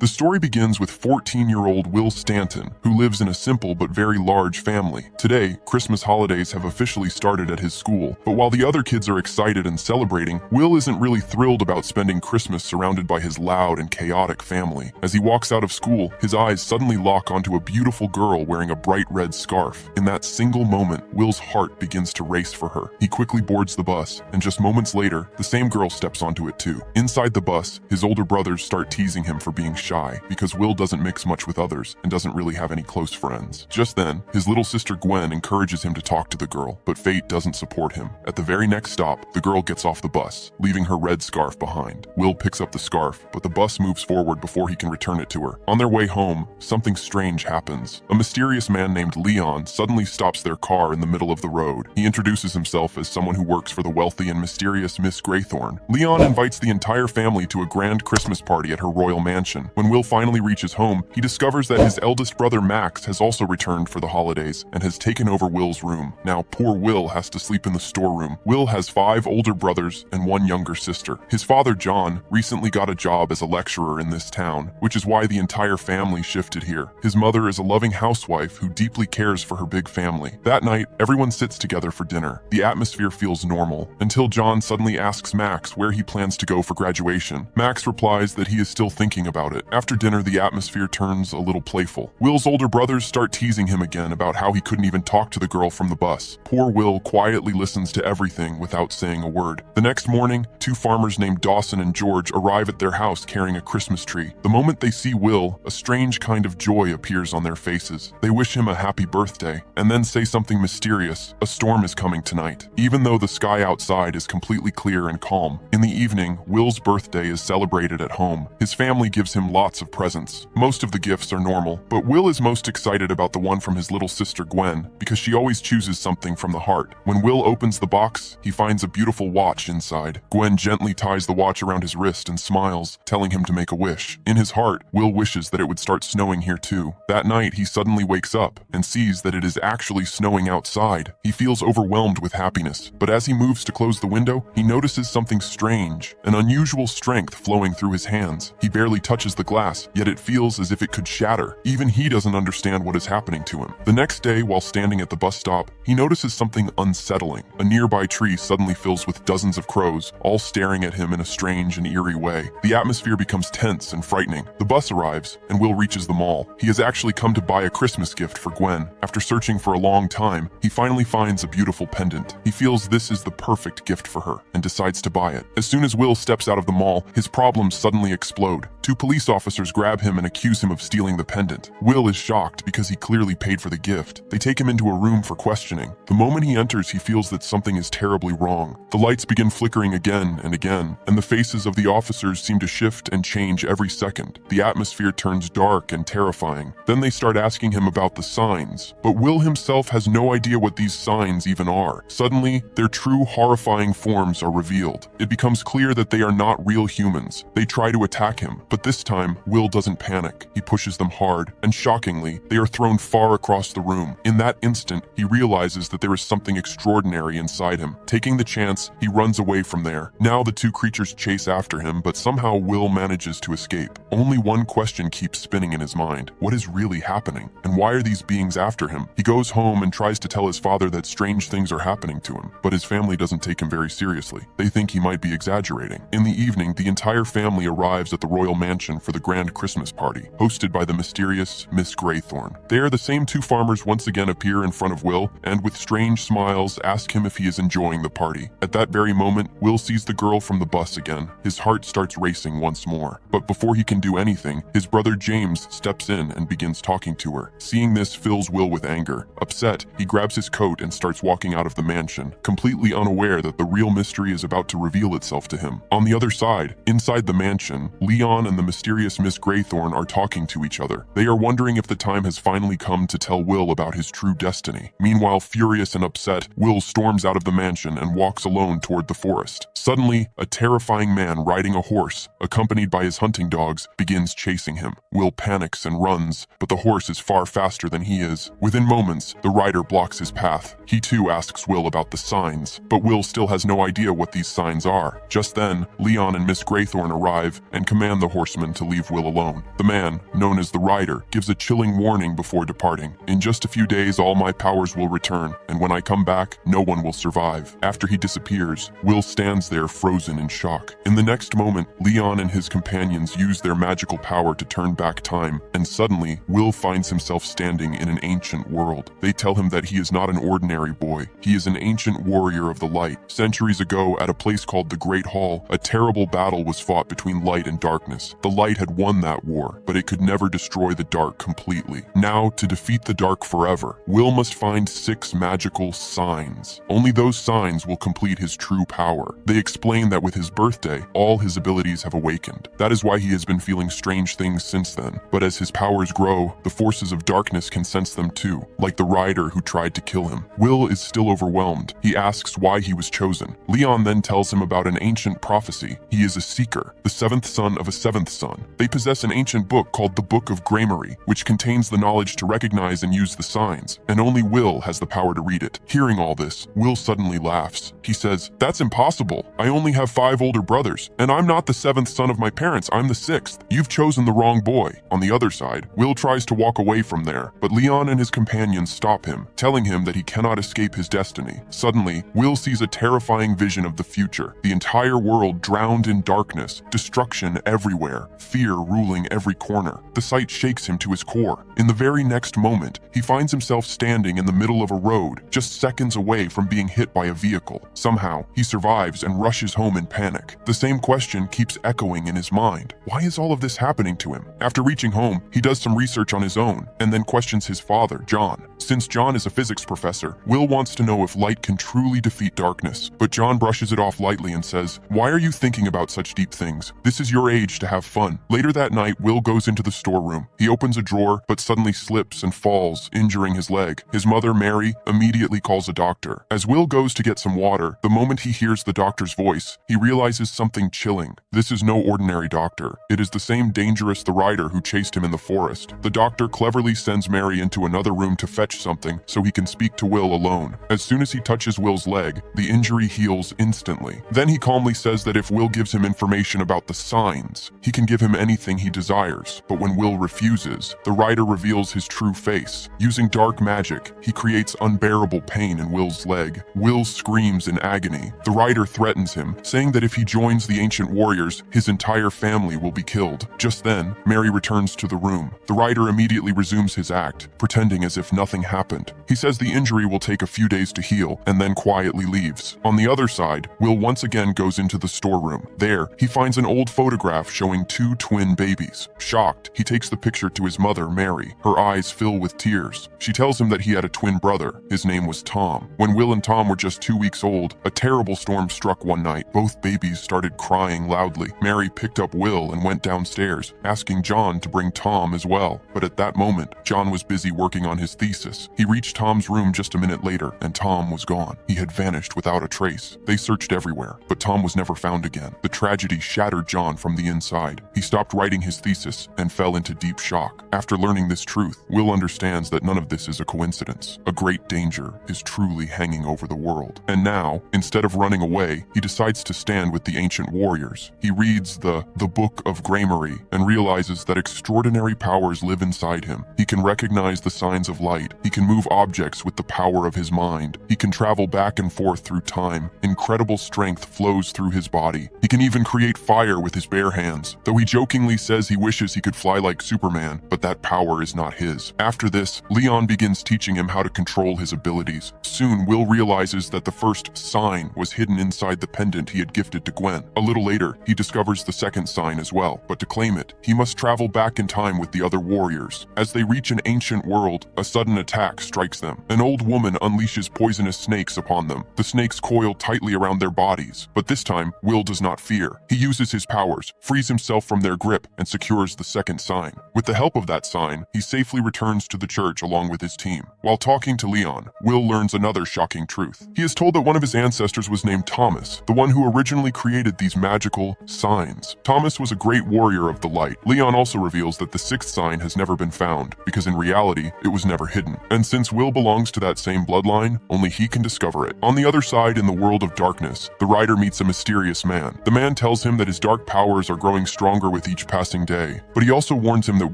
The story begins with 14-year-old Will Stanton, who lives in a simple but very large family. Today, Christmas holidays have officially started at his school, but while the other kids are excited and celebrating, Will isn't really thrilled about spending Christmas surrounded by his loud and chaotic family. As he walks out of school, his eyes suddenly lock onto a beautiful girl wearing a bright red scarf. In that single moment, Will's heart begins to race for her. He quickly boards the bus, and just moments later, the same girl steps onto it too. Inside the bus, his older brothers start teasing him for being shy, because Will doesn't mix much with others and doesn't really have any close friends. Just then, his little sister Gwen encourages him to talk to the girl, but fate doesn't support him. At the very next stop, the girl gets off the bus, leaving her red scarf behind. Will picks up the scarf, but the bus moves forward before he can return it to her. On their way home, something strange happens. A mysterious man named Leon suddenly stops their car in the middle of the road. He introduces himself as someone who works for the wealthy and mysterious Miss Graythorne. Leon invites the entire family to a grand Christmas party at her royal mansion. When Will finally reaches home, he discovers that his eldest brother Max has also returned for the holidays and has taken over Will's room. Now, poor Will has to sleep in the storeroom. Will has 5 older brothers and 1 younger sister. His father, John, recently got a job as a lecturer in this town, which is why the entire family shifted here. His mother is a loving housewife who deeply cares for her big family. That night, everyone sits together for dinner. The atmosphere feels normal, until John suddenly asks Max where he plans to go for graduation. Max replies that he is still thinking about it. After dinner, the atmosphere turns a little playful. Will's older brothers start teasing him again about how he couldn't even talk to the girl from the bus. Poor Will quietly listens to everything without saying a word. The next morning, 2 farmers named Dawson and George arrive at their house carrying a Christmas tree. The moment they see Will, a strange kind of joy appears on their faces. They wish him a happy birthday, and then say something mysterious. A storm is coming tonight, even though the sky outside is completely clear and calm. In the evening, Will's birthday is celebrated at home. His family gives him lots of presents. Most of the gifts are normal, but Will is most excited about the one from his little sister Gwen, because she always chooses something from the heart. When Will opens the box, he finds a beautiful watch inside. Gwen gently ties the watch around his wrist and smiles, telling him to make a wish. In his heart, Will wishes that it would start snowing here too. That night, he suddenly wakes up and sees that it is actually snowing outside. He feels overwhelmed with happiness, but as he moves to close the window, he notices something strange, an unusual strength flowing through his hands. He barely touches the glass, yet it feels as if it could shatter. Even he doesn't understand what is happening to him. The next day, while standing at the bus stop, he notices something unsettling. A nearby tree suddenly fills with dozens of crows, all staring at him in a strange and eerie way. The atmosphere becomes tense and frightening. The bus arrives, and Will reaches the mall. He has actually come to buy a Christmas gift for Gwen. After searching for a long time, he finally finds a beautiful pendant. He feels this is the perfect gift for her, and decides to buy it. As soon as Will steps out of the mall, his problems suddenly explode. 2 police officers grab him and accuse him of stealing the pendant. Will is shocked because he clearly paid for the gift. They take him into a room for questioning. The moment he enters, he feels that something is terribly wrong. The lights begin flickering again and again, and the faces of the officers seem to shift and change every second. The atmosphere turns dark and terrifying. Then they start asking him about the signs, but Will himself has no idea what these signs even are. Suddenly, their true horrifying forms are revealed. It becomes clear that they are not real humans. They try to attack him, but this time, Will doesn't panic. He pushes them hard, and shockingly, they are thrown far across the room. In that instant, he realizes that there is something extraordinary inside him. Taking the chance, he runs away from there. Now the 2 creatures chase after him, but somehow Will manages to escape. Only one question keeps spinning in his mind. What is really happening? And why are these beings after him? He goes home and tries to tell his father that strange things are happening to him, but his family doesn't take him very seriously. They think he might be exaggerating. In the evening, the entire family arrives at the royal mansion for the grand Christmas party, hosted by the mysterious Miss Graythorne. There, the same 2 farmers once again appear in front of Will, and with strange smiles ask him if he is enjoying the party. At that very moment, Will sees the girl from the bus again. His heart starts racing once more. But before he can do anything, his brother James steps in and begins talking to her. Seeing this fills Will with anger. Upset, he grabs his coat and starts walking out of the mansion, completely unaware that the real mystery is about to reveal itself to him. On the other side, inside the mansion, Leon and the mysterious Miss Graythorne are talking to each other. They are wondering if the time has finally come to tell Will about his true destiny. Meanwhile, furious and upset, Will storms out of the mansion and walks alone toward the forest. Suddenly, a terrifying man riding a horse, accompanied by his hunting dogs, begins chasing him. Will panics and runs, but the horse is far faster than he is. Within moments, the rider blocks his path. He too asks Will about the signs, but Will still has no idea what these signs are. Just then, Leon and Miss Graythorne arrive and command the horseman to leave leave Will alone. The man, known as the Rider, gives a chilling warning before departing. In just a few days, all my powers will return, and when I come back, no one will survive. After he disappears, Will stands there frozen in shock. In the next moment, Leon and his companions use their magical power to turn back time, and suddenly, Will finds himself standing in an ancient world. They tell him that he is not an ordinary boy. He is an ancient warrior of the light. Centuries ago, at a place called the Great Hall, a terrible battle was fought between light and darkness. The light had won that war, but it could never destroy the dark completely. Now, to defeat the dark forever, Will must find 6 magical signs. Only those signs will complete his true power. They explain that with his birthday, all his abilities have awakened. That is why he has been feeling strange things since then. But as his powers grow, the forces of darkness can sense them too, like the Rider who tried to kill him. Will is still overwhelmed. He asks why he was chosen. Leon then tells him about an ancient prophecy. He is a seeker, the 7th son of a 7th son. They possess an ancient book called the Book of Gramarye, which contains the knowledge to recognize and use the signs, and only Will has the power to read it. Hearing all this, Will suddenly laughs. He says, "That's impossible. I only have 5 older brothers, and I'm not the 7th son of my parents, I'm the 6th. You've chosen the wrong boy." On the other side, Will tries to walk away from there, but Leon and his companions stop him, telling him that he cannot escape his destiny. Suddenly, Will sees a terrifying vision of the future. The entire world drowned in darkness, destruction everywhere, fear ruling every corner. The sight shakes him to his core. In the very next moment, he finds himself standing in the middle of a road, just seconds away from being hit by a vehicle. Somehow, he survives and rushes home in panic. The same question keeps echoing in his mind. Why is all of this happening to him? After reaching home, he does some research on his own, and then questions his father, John. Since John is a physics professor, Will wants to know if light can truly defeat darkness. But John brushes it off lightly and says, "Why are you thinking about such deep things? This is your age to have fun." Later that night, Will goes into the storeroom. He opens a drawer, but suddenly slips and falls, injuring his leg. His mother, Mary, immediately calls a doctor. As Will goes to get some water, the moment he hears the doctor's voice, he realizes something chilling. This is no ordinary doctor. It is the same dangerous the Rider who chased him in the forest. The doctor cleverly sends Mary into another room to fetch something so he can speak to Will alone. As soon as he touches Will's leg, the injury heals instantly. Then he calmly says that if Will gives him information about the signs, he can give him anything he desires. But when Will refuses, the Rider reveals his true face. Using dark magic, he creates unbearable pain in Will's leg. Will screams in agony. The Rider threatens him, saying that if he joins the ancient warriors, his entire family will be killed. Just then, Mary returns to the room. The Rider immediately resumes his act, pretending as if nothing happened. He says the injury will take a few days to heal, and then quietly leaves. On the other side, Will once again goes into the storeroom. There, he finds an old photograph showing 2 twin babies. Shocked, he takes the picture to his mother, Mary. Her eyes fill with tears. She tells him that he had a twin brother. His name was Tom. When Will and Tom were just 2 weeks old, a terrible storm struck one night. Both babies started crying loudly. Mary picked up Will and went downstairs, asking John to bring Tom as well. But at that moment, John was busy working on his thesis. He reached Tom's room just a minute later, and Tom was gone. He had vanished without a trace. They searched everywhere, but Tom was never found again. The tragedy shattered John from the inside. He stopped writing his thesis and fell into deep shock. After learning this truth, Will understands that none of this is a coincidence. A great danger is truly hanging over the world. And now, instead of running away, he decides to stand with the ancient warriors. He reads the Book of Gramarye and realizes that extraordinary powers live inside him. He can recognize the signs of light. He can move objects with the power of his mind. He can travel back and forth through time. Incredible strength flows through his body. He can even create fire with his bare hands, though he jokingly says he wishes he could fly like Superman, but that power is not his. After this, Leon begins teaching him how to control his abilities. Soon, Will realizes that the first sign was hidden inside the pendant he had gifted to Gwen. A little later, he discovers the second sign as well, but to claim it, he must travel back in time with the other warriors. As they reach an ancient world, a sudden attack strikes them. An old woman unleashes poisonous snakes upon them. The snakes coil tightly around their bodies, but this time, Will does not fear. He uses his powers, frees himself from their grip, and secures the second sign. With the help of that sign, he safely returns to the church along with his team. While talking to Leon, Will learns another shocking truth. He is told that one of his ancestors was named Thomas, the one who originally created these magical signs. Thomas was a great warrior of the light. Leon also reveals that the sixth sign has never been found, because in reality, it was never hidden. And since Will belongs to that same bloodline, only he can discover it. On the other side, in the world of darkness, the rider meets a mysterious man. The man tells him that his dark powers are growing stronger with each passing day, but he also warns him that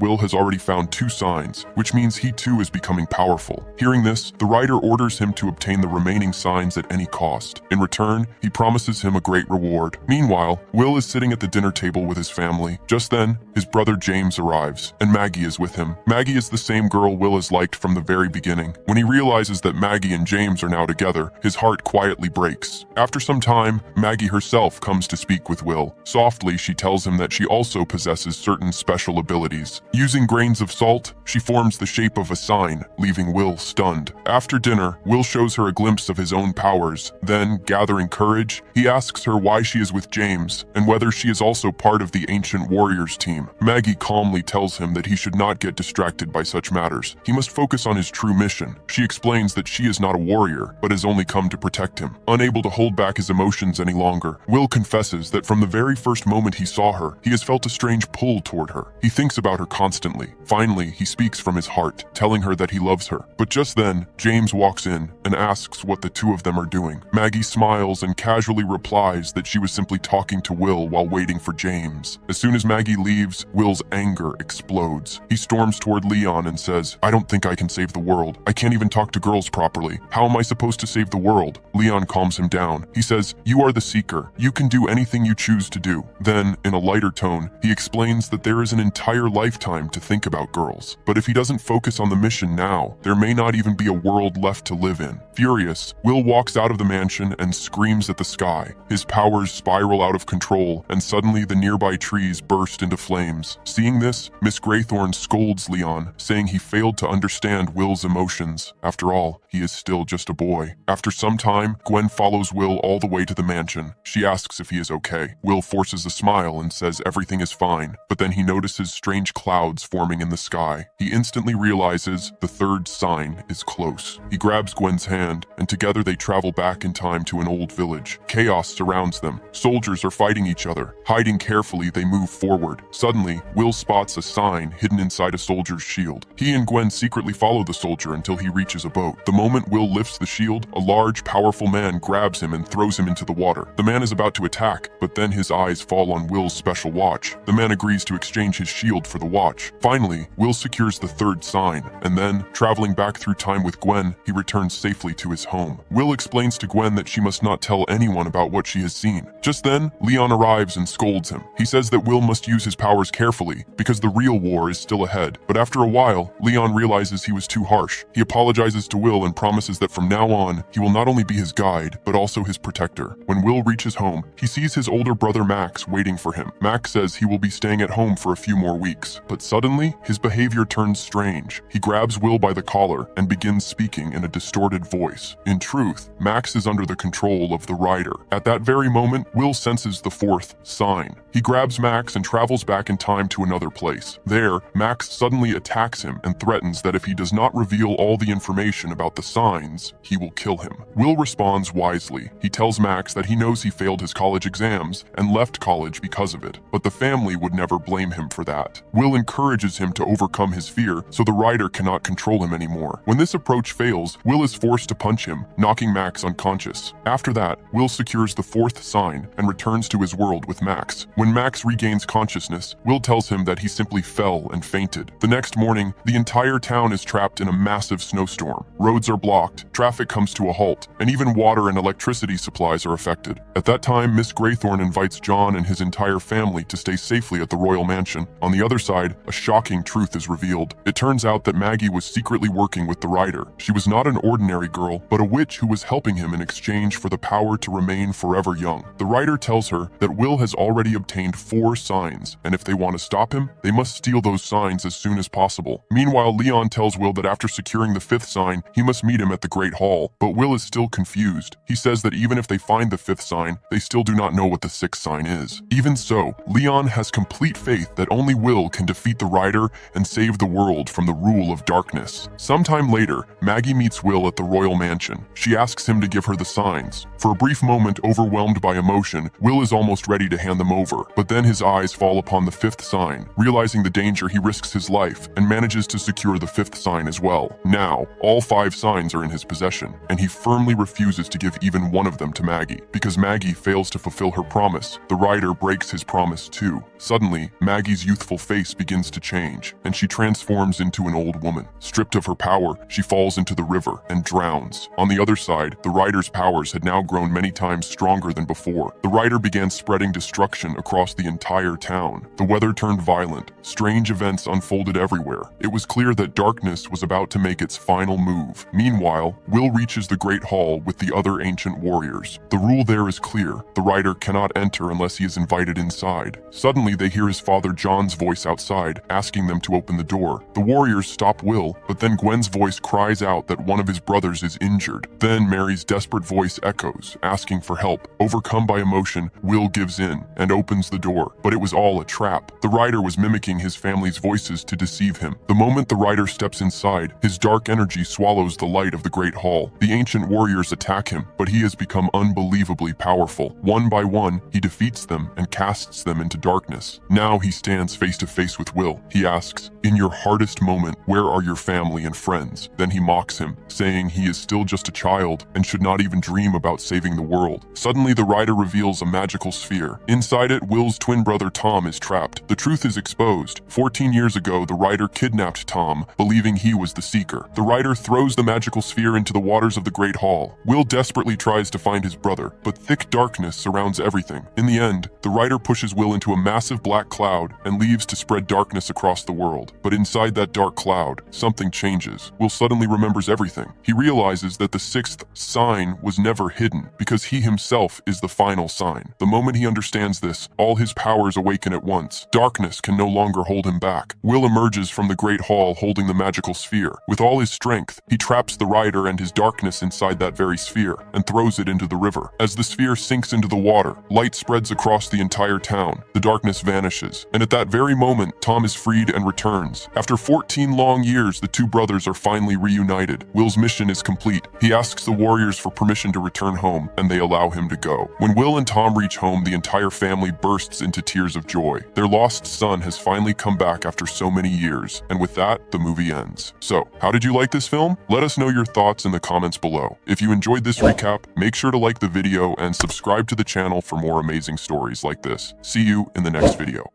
Will has already found 2 signs, which means he too is becoming powerful. Hearing this, the rider orders him to obtain the remaining signs at any cost. In return, he promises him a great reward. Meanwhile, Will is sitting at the dinner table with his family. Just then, his brother James arrives, and Maggie is with him. Maggie is the same girl Will has liked from the very beginning. When he realizes that Maggie and James are now together, his heart quietly breaks. After some time, Maggie herself comes to speak with Will. Softly, she tells him that she also possesses certain special abilities. Using grains of salt, she forms the shape of a sign, leaving Will stunned. After dinner, Will shows her a glimpse of his own powers. Then, gathering courage, he asks her why she is with James, and whether she is also part of the Ancient Warriors team. Maggie calmly tells him that he should not get distracted by such matters. He must focus on his true mission. She explains that she is not a warrior, but has only come to protect him. Unable to hold back his emotions any longer, Will confesses that from the very first moment he saw her, he has felt a strange pull toward her. He thinks about her constantly. Finally, he speaks from his heart, telling her that he loves her. But just then, James walks in and asks what the two of them are doing. Maggie smiles and casually replies that she was simply talking to Will while waiting for James. As soon as Maggie leaves, Will's anger explodes. He storms toward Leon and says, "I don't think I can save the world. I can't even talk to girls properly. How am I supposed to save the world?" Leon calms him down. He says, "You are the Seeker. You can do anything you choose to do." Then, in a lighter tone, he explains that there is an entire lifetime to think about girls. But if he doesn't focus on the mission now, there may not even be a world left to live in. Furious, Will walks out of the mansion and screams at the sky. His powers spiral out of control, and suddenly the nearby trees burst into flames. Seeing this, Miss Graythorn scolds Leon, saying he failed to understand Will's emotions. After all, he is still just a boy. After some time, Gwen follows Will all the way to the mansion. She asks if he is okay. Will forces a smile and says everything is fine, but then he notices strange clouds forming in the sky. He instantly realizes the third sign is close. He grabs Gwen's hand, and together they travel back in time to an old village. Chaos surrounds them. Soldiers are fighting each other. Hiding carefully, they move forward. Suddenly, Will spots a sign hidden inside a soldier's shield. He and Gwen secretly follow the soldier until he reaches a boat. The moment Will lifts the shield, a large, powerful man grabs him and throws him into the water. The man is about to attack, but then his eyes fall on Will's special watch. The man agrees to exchange his shield for the watch. Finally, Will secures the third sign, and then, traveling back through time with Gwen, he returns safely to his home. Will explains to Gwen that she must not tell anyone about what she has seen. Just then, Leon arrives and scolds him. He says that Will must use his powers carefully, because the real war is still ahead. But after a while, Leon realizes he was too harsh. He apologizes to Will and promises that from now on, he will not only be his guide, but also his protector. When Will reaches home, he sees his older brother Max waiting for him. Max says he will be staying at home for a few more weeks, but suddenly, his behavior turns strange. He grabs Will by the collar and begins speaking in a distorted voice. In truth, Max is under the control of the rider. At that very moment, Will senses the fourth sign. He grabs Max and travels back in time to another place. There, Max suddenly attacks him and threatens that if he does not reveal all the information about the signs, he will kill him. Will responds wisely. He tells Max that he knows he failed his college exams and left college because of it, but the family would never blame him for that. Will encourages him to overcome his fear so the rider cannot control him anymore. When this approach fails, Will is forced to punch him, knocking Max unconscious. After that, Will secures the fourth sign and returns to his world with Max. When Max regains consciousness, Will tells him that he simply fell and fainted. The next morning, the entire town is trapped in a massive snowstorm. Roads are blocked, traffic comes to a halt, and even water and electricity supplies are affected. At that time, Miss Graythorn invites John and his entire family to stay safely at the royal mansion. On the other side, a shocking truth is revealed. It turns out that Maggie was secretly working with the rider. She was not an ordinary girl, but a witch who was helping him in exchange for the power to remain forever young. The rider tells her that Will has already obtained 4 signs, and if they want to stop him, they must steal those signs as soon as possible. Meanwhile, Leon tells Will that after securing the 5th sign, he must meet him at the Great Hall, but Will is still confused. He says that even if they find the 5th sign, they still do not know what the 6th sign is. Even so, Leon has complete faith that only Will can defeat the Rider and save the world from the rule of darkness. Sometime later, Maggie meets Will at the royal mansion. She asks him to give her the signs. For a brief moment, overwhelmed by emotion, Will is almost ready to hand them over, but then his eyes fall upon the fifth sign. Realizing the danger, he risks his life and manages to secure the fifth sign as well. Now, all 5 signs are in his possession, and he firmly refuses to give even one of them to Maggie. Because Maggie fails to fulfill her promise, the Rider breaks his promise too. Suddenly, Maggie's youthful face begins to change, and she transforms into an old woman. Stripped of her power, she falls into the river and drowns. On the other side, the Rider's powers had now grown many times stronger than before. The Rider began spreading destruction across the entire town. The weather turned violent. Strange events unfolded everywhere. It was clear that darkness was about to make its final move. Meanwhile, Will reaches the Great Hall with the other ancient warriors. The rule there is clear. The Rider cannot enter unless he is invited inside. Suddenly, they hear his father John's voice outside, asking them to open the door. The warriors stop Will, but then Gwen's voice cries out that one of his brothers is injured. Then Mary's desperate voice echoes, asking for help. Overcome by emotion, Will gives in and opens the door, but it was all a trap. The Rider was mimicking his family's voices to deceive him. The moment the Rider steps inside, his dark energy swallows the light of the Great Hall. The ancient warriors attack him, but he has become unbelievably powerful. One by one, he defeats them and casts them into darkness. Now he stands face to face with Will. He asks, "In your hardest moment, where are your family and friends?" Then he mocks him, saying he is still just a child and should not even dream about saving the world. Suddenly, the Rider reveals a magical sphere. Inside it, Will's twin brother Tom is trapped. The truth is exposed. 14 years ago, the Rider kidnapped Tom, believing he was the Seeker. The Rider throws the magical sphere into the waters of the Great Hall. Will desperately tries to find his brother, but thick darkness surrounds everything. In the end, the Rider pushes Will into a massive black cloud and leaves to spread darkness across the world. But inside that dark cloud, something changes. Will suddenly remembers everything. He realizes that the 6th sign was never hidden, because he himself is the final sign. The moment he understands this, all his powers awaken at once. Darkness can no longer hold him back. Will emerges from the Great Hall holding the magical sphere. With all his strength, he traps the Rider and his darkness inside that very sphere and throws it into the river. As the sphere sinks into the water, light spreads across the entire town. The darkness vanishes, and at that very moment, Tom is freed and returns. After 14 long years, the two brothers are finally reunited. Will's mission is complete. He asks the warriors for permission to return home, and they allow him to go. When Will and Tom reach home, the entire family bursts into tears of joy. Their lost son has finally come back after so many years, and with that, the movie ends. So, how did you like this film? Let us know your thoughts in the comments below. If you enjoyed this recap, make sure to like the video and subscribe to the channel for more amazing stories like this. See you in the next video.